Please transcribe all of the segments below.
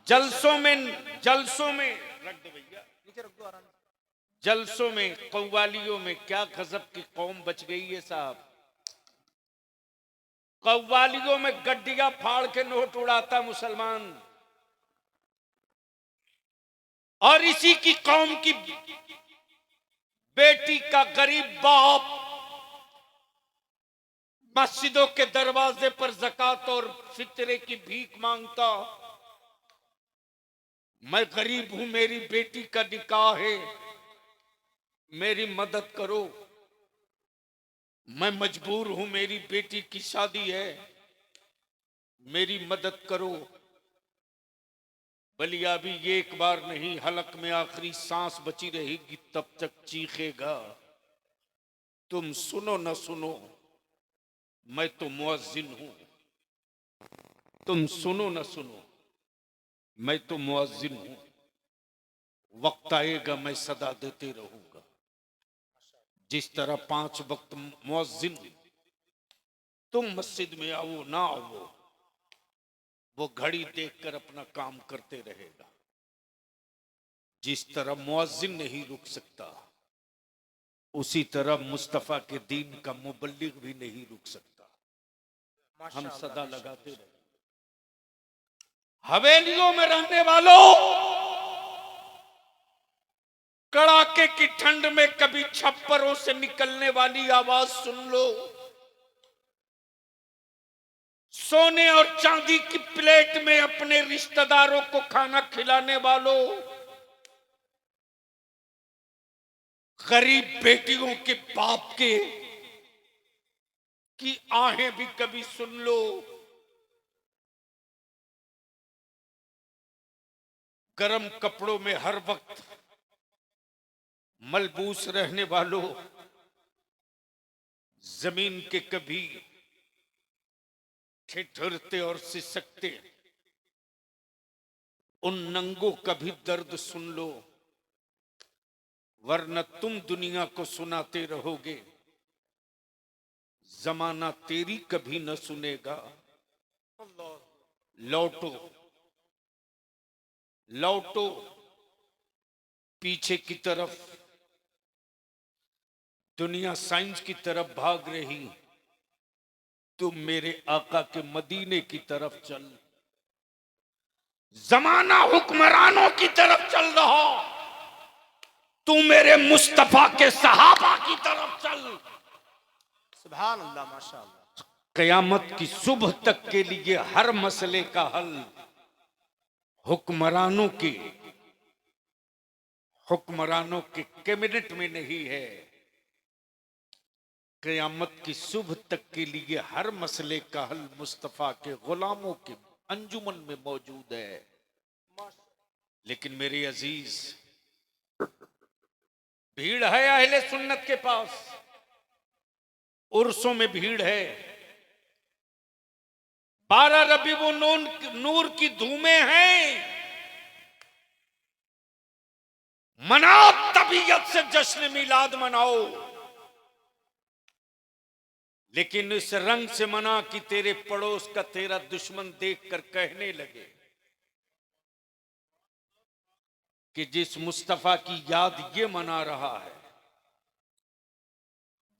जलसों में रख दो भैया, नीचे रख दो आराम से। जलसों में, कव्वालियों में क्या गजब की कौम बच गई है साहब। कव्वालियों में गड्डियां फाड़ के नोट उड़ाता मुसलमान, और इसी की कौम की बेटी का गरीब बाप मस्जिदों के दरवाजे पर ज़कात और फितरे की भीख मांगता। मैं गरीब हूं, मेरी बेटी का निकाह है, मेरी मदद करो। मैं मजबूर हूं, मेरी बेटी की शादी है, मेरी मदद करो। बलिया भी एक बार नहीं, हलक में आखिरी सांस बची रहेगी तब तक चीखेगा। तुम सुनो न सुनो, मैं तो मुअज्जिन हूं। तुम सुनो न सुनो, मैं तो मुअज्जिन हूं। वक्त आएगा मैं सदा देते रहूंगा। जिस तरह 5 वक्त मुअज्जिन तुम मस्जिद में आओ ना आओ, वो घड़ी देखकर अपना काम करते रहेगा। जिस तरह मुअज्जिन नहीं रुक सकता, उसी तरह मुस्तफा के दीन का मुबल्लिग भी नहीं रुक सकता। हम सदा लगाते रहे। हवेलियों में रहने वालों, कड़ाके की ठंड में कभी छप्परों से निकलने वाली आवाज सुन लो। सोने और चांदी की प्लेट में अपने रिश्तेदारों को खाना खिलाने वालों, गरीब बेटियों के बाप की आहें भी कभी सुन लो। गर्म कपड़ों में हर वक्त मलबूस रहने वालों, जमीन के कभी ठिठुरते और सिसकते उन नंगों का भी दर्द सुन लो, वरना तुम दुनिया को सुनाते रहोगे, जमाना तेरी कभी न सुनेगा। लौटो लौटो पीछे की तरफ, दुनिया साइंस की तरफ भाग रही, तुम मेरे आका के मदीने की तरफ चल। जमाना हुक्मरानों की तरफ चल रहा, तू मेरे मुस्तफा के सहाबा की तरफ चल। सुभान अल्लाह, माशाअल्लाह। कयामत की सुबह तक के लिए हर मसले का हल हुक्मरानों के कैबिनेट में नहीं है। कयामत की सुबह तक के लिए हर मसले का हल मुस्तफा के गुलामों के अंजुमन में मौजूद है। लेकिन मेरे अजीज, भीड़ है अहले सुन्नत के पास, उर्सों में भीड़ है। 12 रबीउल नूर की धूमें हैं, मनाओ तबीयत से जश्न मिलाद मनाओ, लेकिन इस रंग से मना कि तेरे पड़ोस का तेरा दुश्मन देखकर कहने लगे कि जिस मुस्तफा की याद ये मना रहा है,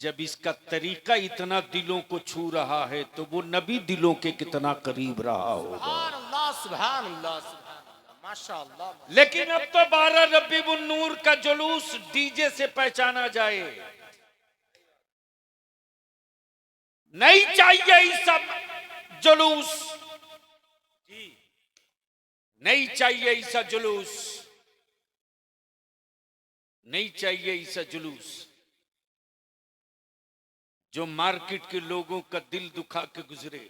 जब इसका तरीका इतना दिलों को छू रहा है तो वो नबी दिलों के कितना करीब रहा होगा। सुभान अल्लाह, सुभान अल्लाह, सुभान अल्लाह, माशाअल्लाह। लेकिन अब तो 12 रबीउल नूर का जुलूस डीजे से पहचाना जाए। नहीं चाहिए ये सब जुलूस, नहीं चाहिए ऐसा जुलूस, नहीं चाहिए ऐसा जुलूस जो मार्केट के लोगों का दिल दुखा के गुजरे।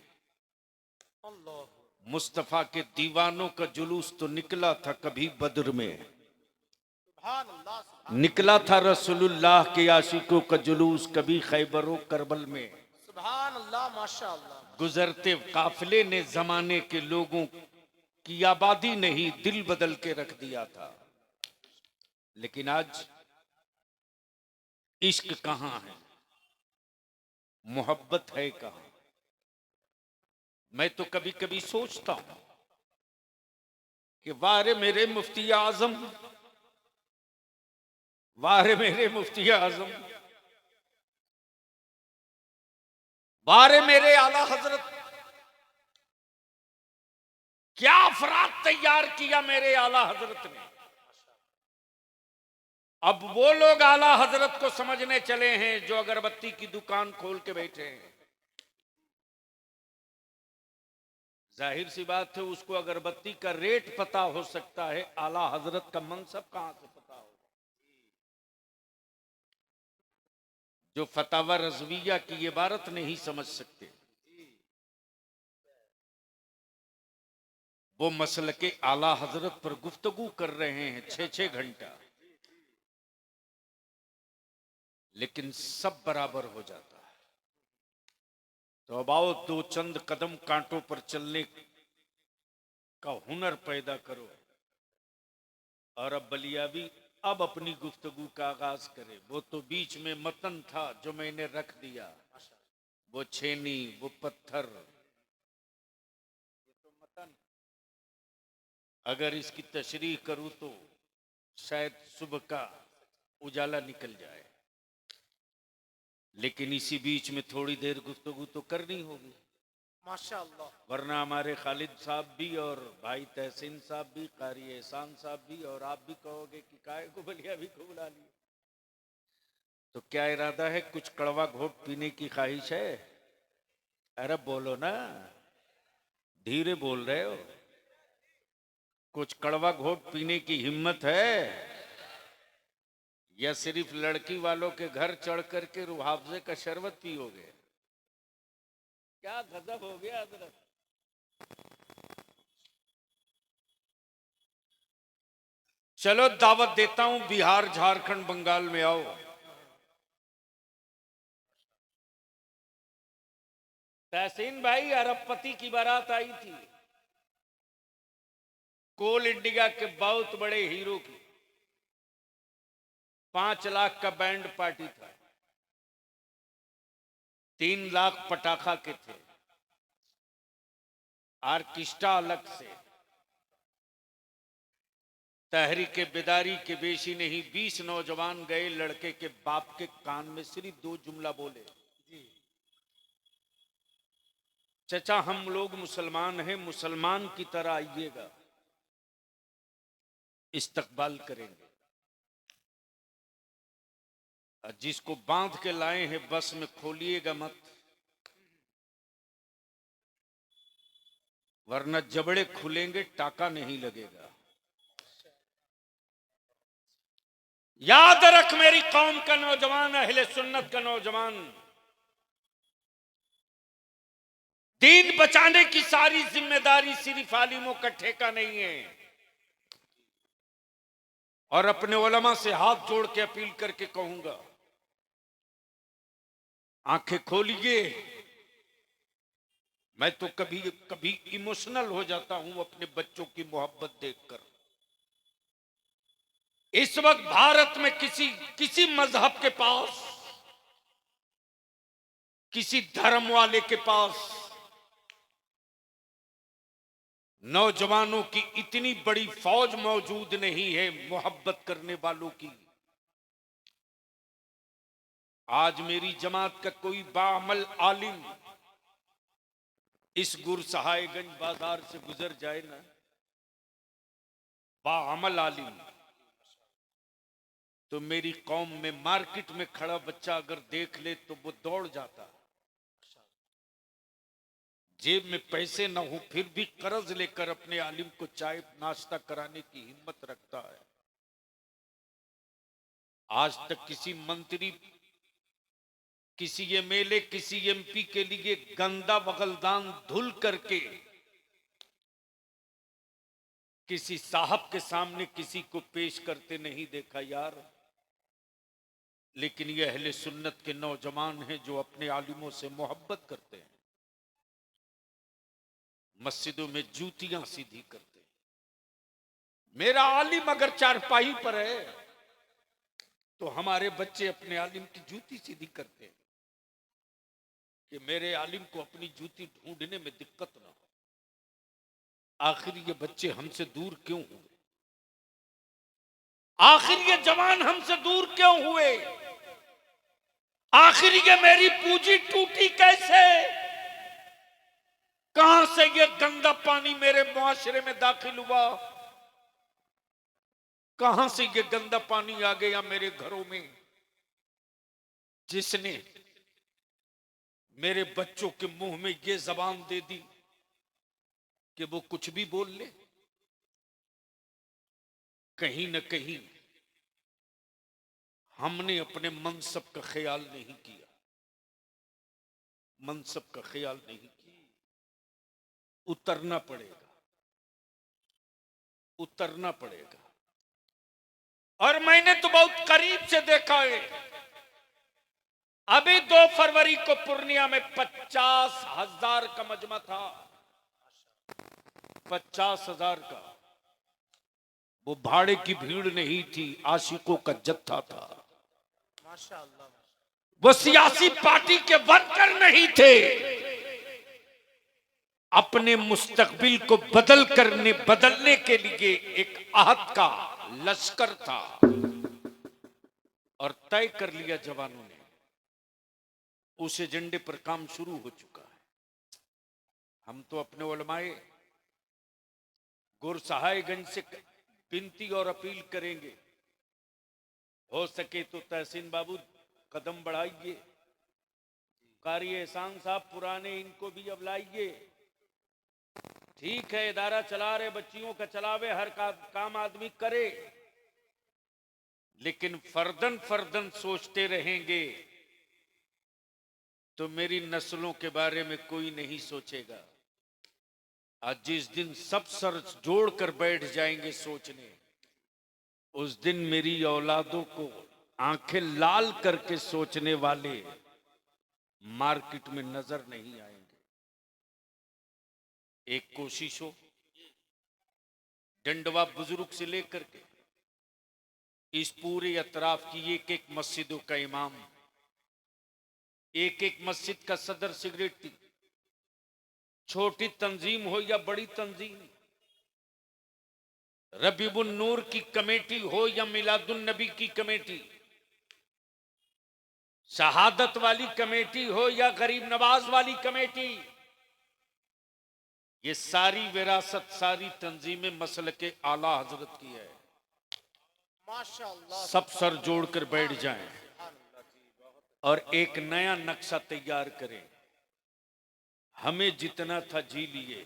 मुस्तफा के दीवानों का जुलूस तो निकला था कभी बद्र में, सुभान अल्लाह, निकला था रसूलुल्लाह के आशिकों का जुलूस कभी खैबर व करबल में। सुभान अल्लाह, माशाअल्लाह। गुजरते काफिले ने जमाने के लोगों की आबादी नहीं दिल बदल के रख दिया था। लेकिन आज इश्क कहां है, मोहब्बत है कहां। मैं तो कभी कभी सोचता हूं कि वारे मेरे मुफ्ती आजम, वारे मेरे मुफ्ती आजम, वारे मेरे आला हजरत, क्या अफराद तैयार किया मेरे आला हजरत ने। अब वो लोग आला हजरत को समझने चले हैं जो अगरबत्ती की दुकान खोल के बैठे हैं। जाहिर सी बात है उसको अगरबत्ती का रेट पता हो सकता है, आला हजरत का मनसब कहां से पता होगा। जो फतावा रजविया की इबारत नहीं समझ सकते, वो मसल के आला हजरत पर गुफ्तगू कर रहे हैं 6-6 घंटा, लेकिन सब बराबर हो जाता है। तो अब आओ दो चंद कदम कांटों पर चलने का हुनर पैदा करो, और अब बलियाबी अब अपनी गुफ्तगू का आगाज करे। वो तो बीच में मतन था जो मैंने रख दिया, वो छेनी, वो पत्थर, ये तो मतन। अगर इसकी तशरीह करूं तो शायद सुबह का उजाला निकल जाए, लेकिन इसी बीच में थोड़ी देर गुफ्तगू तो करनी होगी, माशाअल्लाह। वरना हमारे खालिद साहब भी और भाई तहसीन साहब भी, कारी एहसान साहब भी, और आप भी कहोगे कि काहे को बलियाबी को बुला लिए। तो क्या इरादा है, कुछ कड़वा घोट पीने की ख्वाहिश है? अरे बोलो ना, धीरे बोल रहे हो। कुछ कड़वा घोट पीने की हिम्मत है, या सिर्फ लड़की वालों के घर चढ़ करके रुहावजे का शरबत पियोगे? क्या गजब हो गया हजरत। चलो दावत देता हूं, बिहार झारखंड बंगाल में आओ। तहसीन भाई, अरबपति की बारात आई थी, कोल इंडिया के बहुत बड़े हीरो की। 5 लाख का बैंड पार्टी था, 3 लाख पटाखा के थे, आर्केस्ट्रा अलग से। तहरीक बेदारी के बेशी नहीं 20 नौजवान गए, लड़के के बाप के कान में सिर्फ 2 जुमला बोले, चचा हम लोग मुसलमान हैं, मुसलमान की तरह आइएगा, इस्तकबाल करेंगे। जिसको बांध के लाए हैं बस में खोलिएगा मत, वरना जबड़े खुलेंगे टाका नहीं लगेगा। याद रख मेरी कौम का नौजवान, अहले सुन्नत का नौजवान, दीन बचाने की सारी जिम्मेदारी सिर्फ आलिमों का ठेका नहीं है। और अपने उलमा से हाथ जोड़ के अपील करके कहूंगा, आंखें खोलिए। मैं तो कभी कभी इमोशनल हो जाता हूं अपने बच्चों की मोहब्बत देखकर। इस वक्त भारत में किसी मजहब के पास, किसी धर्म वाले के पास नौजवानों की इतनी बड़ी फौज मौजूद नहीं है मोहब्बत करने वालों की। आज मेरी जमात का कोई बाअमल आलिम इस गुरसहायगंज बाजार से गुजर जाए ना, बाअमल आलिम, तो मेरी कौम में मार्केट में खड़ा बच्चा अगर देख ले तो वो दौड़ जाता। जेब में पैसे ना हो फिर भी कर्ज लेकर अपने आलिम को चाय नाश्ता कराने की हिम्मत रखता है। आज तक किसी मंत्री, किसी एमएलए, किसी एमपी के लिए गंदा बगलदान धुल करके किसी साहब के सामने किसी को पेश करते नहीं देखा यार। लेकिन ये अहले सुन्नत के नौजवान हैं जो अपने आलिमों से मोहब्बत करते हैं, मस्जिदों में जूतियां सीधी करते हैं। मेरा आलिम अगर चारपाई पर है तो हमारे बच्चे अपने आलिम की जूती सीधी करते हैं कि मेरे आलिम को अपनी जूती ढूंढने में दिक्कत ना हो। आखिर ये बच्चे हमसे दूर क्यों हुए? आखिर ये जवान हमसे दूर क्यों हुए? आखिर ये मेरी पूंजी टूटी कैसे? कहां से ये गंदा पानी मेरे मुआशरे में दाखिल हुआ? कहां से ये गंदा पानी आ गया मेरे घरों में, जिसने मेरे बच्चों के मुंह में ये जबान दे दी कि वो कुछ भी बोल ले? कहीं न कहीं हमने अपने मनसब का ख्याल नहीं किया, मनसब का ख्याल नहीं किया। उतरना पड़ेगा, उतरना पड़ेगा। और मैंने तो बहुत करीब से देखा है। अभी 2 फरवरी को पूर्णिया में 50,000 का मजमा था, 50,000 का। वो भाड़े की भीड़ नहीं थी, आशिकों का जत्था था। माशाअल्लाह। वो सियासी पार्टी के वर्कर नहीं थे, अपने मुस्तकबिल को बदलने के लिए एक आहद का लश्कर था। और तय कर लिया जवानों ने, उस एजेंडे पर काम शुरू हो चुका है। हम तो अपने उलमाए गुरसहायगंज से विनती और अपील करेंगे, हो सके तो तहसीन बाबू कदम बढ़ाइए, कारी एहसान साहब पुराने इनको भी अब लाइए। ठीक है, इदारा चला रहे, बच्चियों का चलावे, हर काम आदमी करे, लेकिन फर्दन फर्दन सोचते रहेंगे तो मेरी नस्लों के बारे में कोई नहीं सोचेगा। आज जिस दिन सब सर जोड़कर बैठ जाएंगे सोचने, उस दिन मेरी औलादों को आंखें लाल करके सोचने वाले मार्केट में नजर नहीं आएंगे। एक कोशिश हो, डंडवा बुजुर्ग से लेकर के इस पूरे अतराफ की एक एक मस्जिदों का इमाम, एक एक मस्जिद का सदर सेक्रेटरी, छोटी तंजीम हो या बड़ी तंजीम, रबीबुन नूर की कमेटी हो या मिलादुन नबी की कमेटी, शहादत वाली कमेटी हो या गरीब नवाज वाली कमेटी, ये सारी विरासत, सारी तंजीमें मसल के आला हजरत की है। माशाअल्लाह। सब सर जोड़कर बैठ जाएं और एक नया नक्शा तैयार करें। हमें जितना था जी लिए,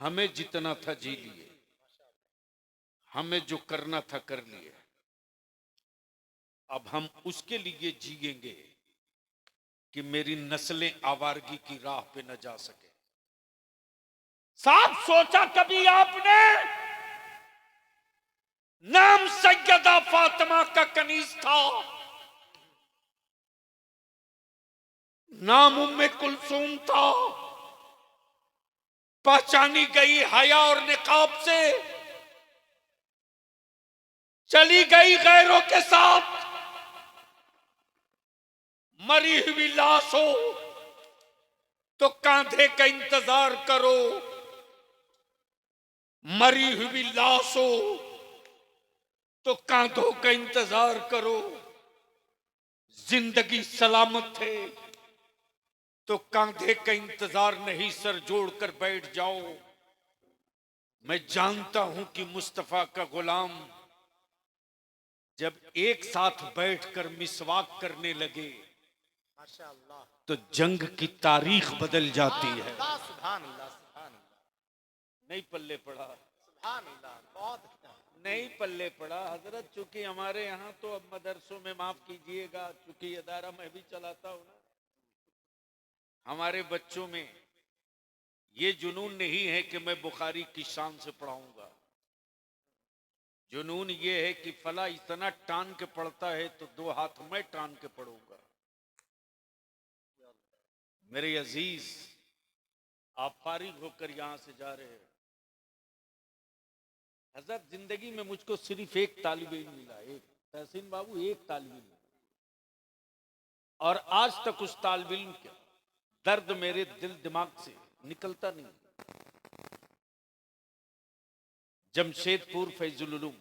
हमें जितना था जी लिए, हमें जो करना था कर लिए। अब हम उसके लिए जिएंगे कि मेरी नस्लें आवारगी की राह पे न जा सके। साहब, सोचा कभी आपने नाम सैयदा फातिमा का कनीज था, नाम उम्मे कुलसूम था, पहचानी गई हया और निकाब से, चली गई गैरों के साथ। मरी हुई लाश हो तो कांधे का इंतजार करो, मरी हुई लाश हो तो कांधों का इंतजार करो। जिंदगी सलामत है तो कांधे का इंतजार नहीं, सर जोड़कर बैठ जाओ। मैं जानता हूं कि मुस्तफा का गुलाम जब एक साथ बैठकर मिसवाक करने लगे माशाअल्लाह। तो जंग की तारीख बदल जाती है। सुभान अल्लाह, सुभान अल्लाह। नहीं पल्ले पड़ा, सुभान अल्लाह। बहुत अच्छा। नहीं पल्ले पड़ा हजरत। चूंकि हमारे यहाँ तो अब मदरसों में, माफ कीजिएगा, चूंकि अदारा मैं भी चलाता हूं ना, हमारे बच्चों में ये जुनून नहीं है कि मैं बुखारी की शान से पढ़ाऊंगा। जुनून ये है कि फला इतना टान के पढ़ता है तो 2 हाथ मैं टान के पढ़ूंगा। मेरे अजीज, आप फारिग होकर यहां से जा रहे हैं। हजरत, जिंदगी में मुझको सिर्फ एक तालिब इल्म मिला, एक तहसीन बाबू, एक तालिब इल्म, और आज तक उस तालिब इल्म का दर्द मेरे दिल दिमाग से निकलता नहीं। जमशेदपुर फैजुल उलूम,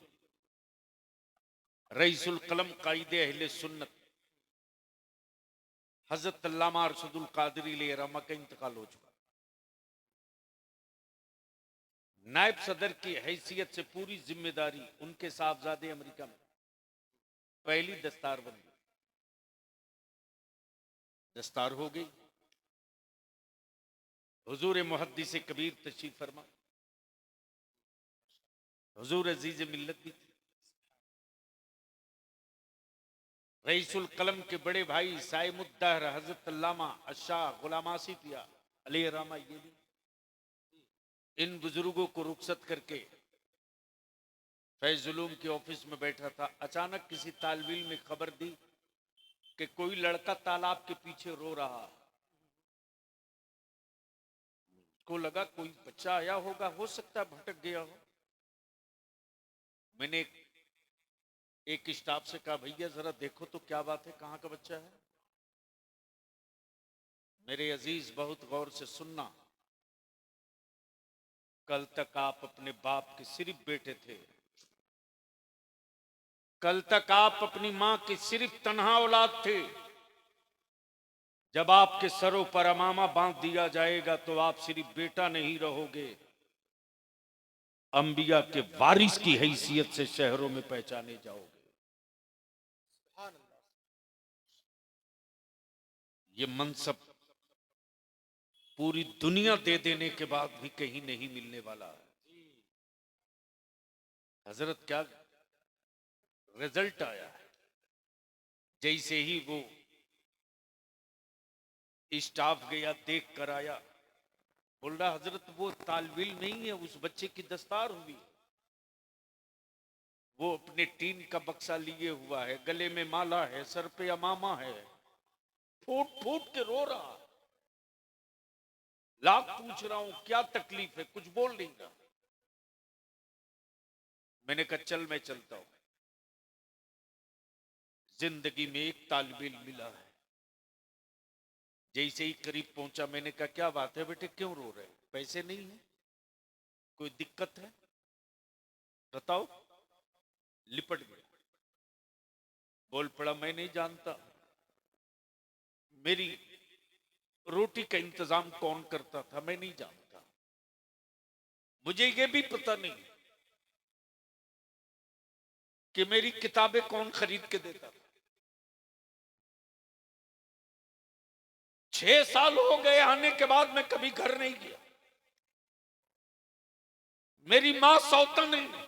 रईसुल कलम कायदे अहले सुन्नत हजरत अल्लामा अरशदुल कादरी रहमा का इंतकाल हो चुका। नायब सदर की हैसियत से पूरी जिम्मेदारी उनके साहबजादे अमेरिका में पहली दस्तार बन गई। दस्तार हो गई। हुजूर मुहद्दिस कबीर तशरीफ फरमा, हुजूर अजीज मिल्लत भी थे। रईसुल कलम के बड़े भाई साइमुद्दहर हजरत अल्लामा अशाह गुलाम आसिफिया अलैहि रहमा, ये भी इन बुजुर्गों को रुखसत करके फैजुलूम के ऑफिस में बैठा था। अचानक किसी तालिब इल्म ने खबर दी कि कोई लड़का तालाब के पीछे रो रहा। को लगा कोई बच्चा आया होगा, हो सकता है भटक गया हो। मैंने एक स्टाफ से कहा, भैया जरा देखो तो क्या बात है, कहां का बच्चा है। मेरे अजीज बहुत गौर से सुनना, कल तक आप अपने बाप के सिर्फ बेटे थे, कल तक आप अपनी मां के सिर्फ तन्हा औलाद थे। जब आपके सरों पर अमामा बांध दिया जाएगा तो आप सिर्फ बेटा नहीं रहोगे, अंबिया के वारिस की हैसियत से शहरों में पहचाने जाओगे। ये मनसब पूरी दुनिया दे देने के बाद भी कहीं नहीं मिलने वाला है। हजरत क्या रिजल्ट आया है, जैसे ही वो स्टाफ गया देख कर आया, बोल रहा हजरत वो तालविल नहीं है, उस बच्चे की दस्तार हुई। वो अपने टीन का बक्सा लिए हुआ है, गले में माला है, सर पे अमामा है, फूट फूट के रो रहा। लाख पूछ रहा हूं क्या तकलीफ है, कुछ बोल नहीं रहा। मैंने कहा चल मैं चलता हूं। जिंदगी में एक तालिब इल्म मिला है। जैसे ही करीब पहुंचा मैंने कहा क्या बात है बेटे, क्यों रो रहे, पैसे नहीं है, कोई दिक्कत है, बताओ। लिपट गया, बोल पड़ा मैं नहीं जानता, मेरी रोटी का इंतजाम कौन करता था मैं नहीं जानता, मुझे ये भी पता नहीं कि मेरी किताबें कौन खरीद के देता था। 6 साल हो गए आने के बाद मैं कभी घर नहीं गया। मेरी मां सौतन है,